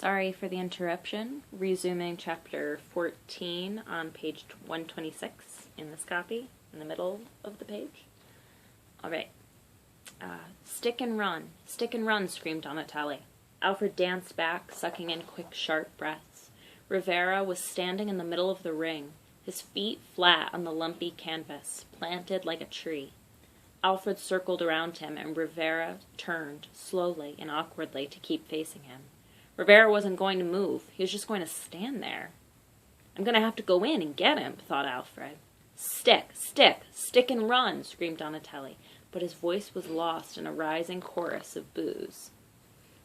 Sorry for the interruption. Resuming chapter 14 on page 126 in this copy, in the middle of the page. All right. Stick and run, screamed Donatelli. Alfred danced back, sucking in quick, sharp breaths. Rivera was standing in the middle of the ring, his feet flat on the lumpy canvas, planted like a tree. Alfred circled around him, and Rivera turned, slowly and awkwardly, to keep facing him. Rivera wasn't going to move. He was just going to stand there. I'm going to have to go in and get him, thought Alfred. Stick and run, screamed Donatelli, but his voice was lost in a rising chorus of boos.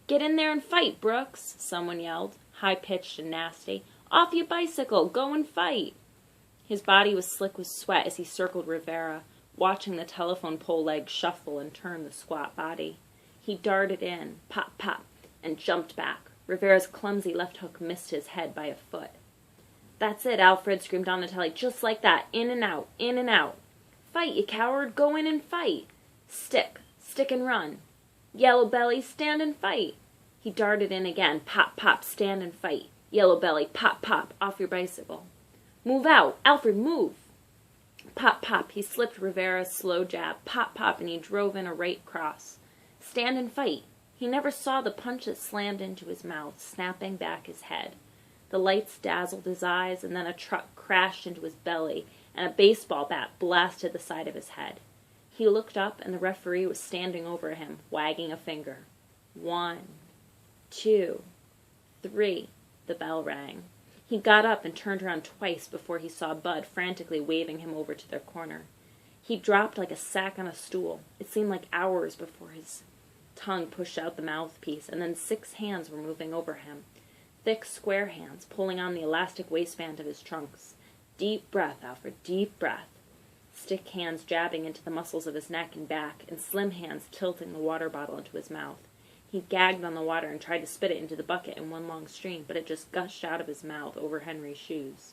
Get in there and fight, Brooks, someone yelled, high-pitched and nasty. Off your bicycle, go and fight. His body was slick with sweat as he circled Rivera, watching the telephone pole leg shuffle and turn the squat body. He darted in, pop, pop, and jumped back. Rivera's clumsy left hook missed his head by a foot. That's it, Alfred, screamed Donatelli, just like that, in and out, in and out. Fight, you coward, go in and fight. Stick and run. Yellow Belly, stand and fight. He darted in again, pop, pop, stand and fight. Yellow Belly, pop, pop, off your bicycle. Move out, Alfred, move. Pop, pop, he slipped Rivera's slow jab, pop, pop, and he drove in a right cross. Stand and fight. He never saw the punch that slammed into his mouth, snapping back his head. The lights dazzled his eyes, and then a truck crashed into his belly, and a baseball bat blasted the side of his head. He looked up, and the referee was standing over him, wagging a finger. 1, 2, 3, the bell rang. He got up and turned around twice before he saw Bud frantically waving him over to their corner. He dropped like a sack on a stool. It seemed like hours before his tongue pushed out the mouthpiece, and then 6 hands were moving over him. Thick, square hands, pulling on the elastic waistband of his trunks. Deep breath, Alfred, deep breath. Stick hands jabbing into the muscles of his neck and back, and slim hands tilting the water bottle into his mouth. He gagged on the water and tried to spit it into the bucket in one long stream, but it just gushed out of his mouth over Henry's shoes.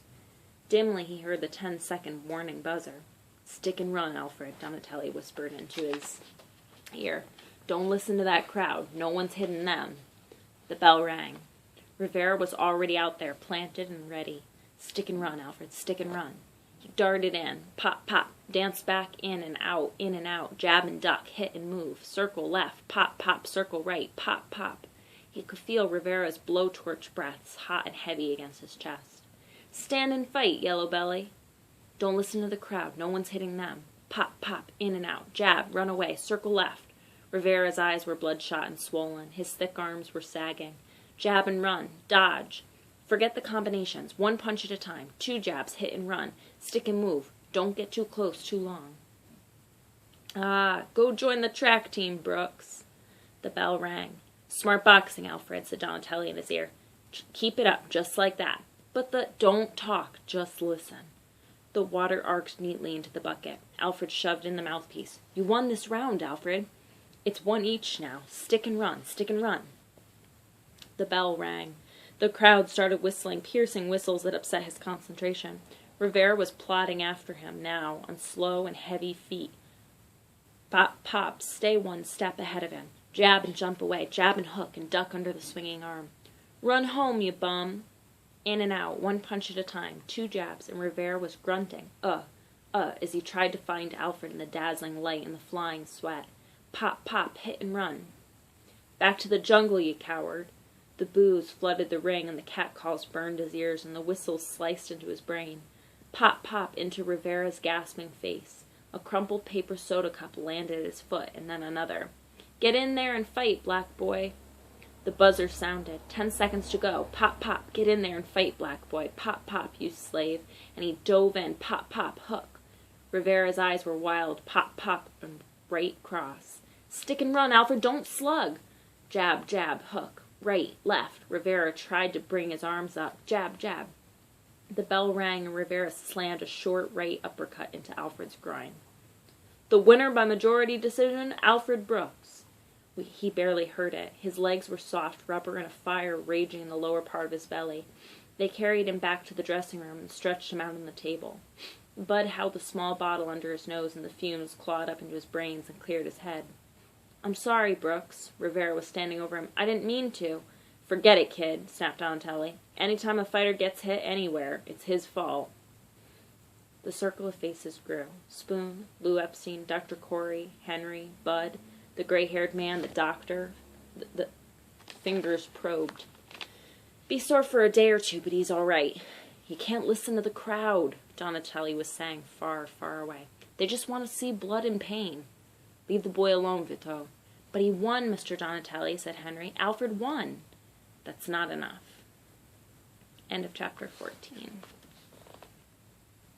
Dimly he heard the 10-second warning buzzer. Stick and run, Alfred, Donatelli whispered into his ear. Don't listen to that crowd. No one's hitting them. The bell rang. Rivera was already out there, planted and ready. Stick and run, Alfred, stick and run. He darted in, pop, pop, danced back in and out, jab and duck, hit and move, circle left, pop, pop, circle right, pop, pop. He could feel Rivera's blowtorch breaths hot and heavy against his chest. Stand and fight, Yellow Belly. Don't listen to the crowd. No one's hitting them. Pop, pop, in and out, jab, run away, circle left. Rivera's eyes were bloodshot and swollen. His thick arms were sagging. Jab and run. Dodge. Forget the combinations. 1 punch at a time. 2 jabs. Hit and run. Stick and move. Don't get too close too long. Go join the track team, Brooks. The bell rang. Smart boxing, Alfred, said Donatelli in his ear. Keep it up, just like that. But don't talk, just listen. The water arced neatly into the bucket. Alfred shoved in the mouthpiece. You won this round, Alfred. It's 1 each now. Stick and run, stick and run. The bell rang. The crowd started whistling, piercing whistles that upset his concentration. Rivera was plodding after him now, on slow and heavy feet. Pop, pop, stay 1 step ahead of him. Jab and jump away, jab and hook and duck under the swinging arm. Run home, you bum. In and out, 1 punch at a time, 2 jabs, and Rivera was grunting, as he tried to find Alfred in the dazzling light and the flying sweat. Pop, pop, hit and run. Back to the jungle, you coward. The boos flooded the ring, and the catcalls burned his ears, and the whistles sliced into his brain. Pop, pop, into Rivera's gasping face. A crumpled paper soda cup landed at his foot, and then another. Get in there and fight, black boy. The buzzer sounded. 10 seconds to go. Pop, pop, get in there and fight, black boy. Pop, pop, you slave. And he dove in. Pop, pop, hook. Rivera's eyes were wild. Pop, pop, and right cross. Stick and run, Alfred, don't slug. Jab, jab, hook. Right, left. Rivera tried to bring his arms up. Jab, jab. The bell rang and Rivera slammed a short right uppercut into Alfred's groin. The winner by majority decision, Alfred Brooks. He barely heard it. His legs were soft rubber and a fire raging in the lower part of his belly. They carried him back to the dressing room and stretched him out on the table. Bud held a small bottle under his nose and the fumes clawed up into his brains and cleared his head. I'm sorry, Brooks. Rivera was standing over him. I didn't mean to. Forget it, kid, snapped Donatelli. Anytime a fighter gets hit anywhere, it's his fault. The circle of faces grew. Spoon, Lou Epstein, Dr. Corey, Henry, Bud, the gray-haired man, the doctor. The fingers probed. Be sore for a day or two, but he's all right. He can't listen to the crowd, Donatelli was saying far, far away. They just want to see blood and pain. Leave the boy alone, Vito. But he won, Mr. Donatelli, said Henry. Alfred won. That's not enough. End of chapter 14.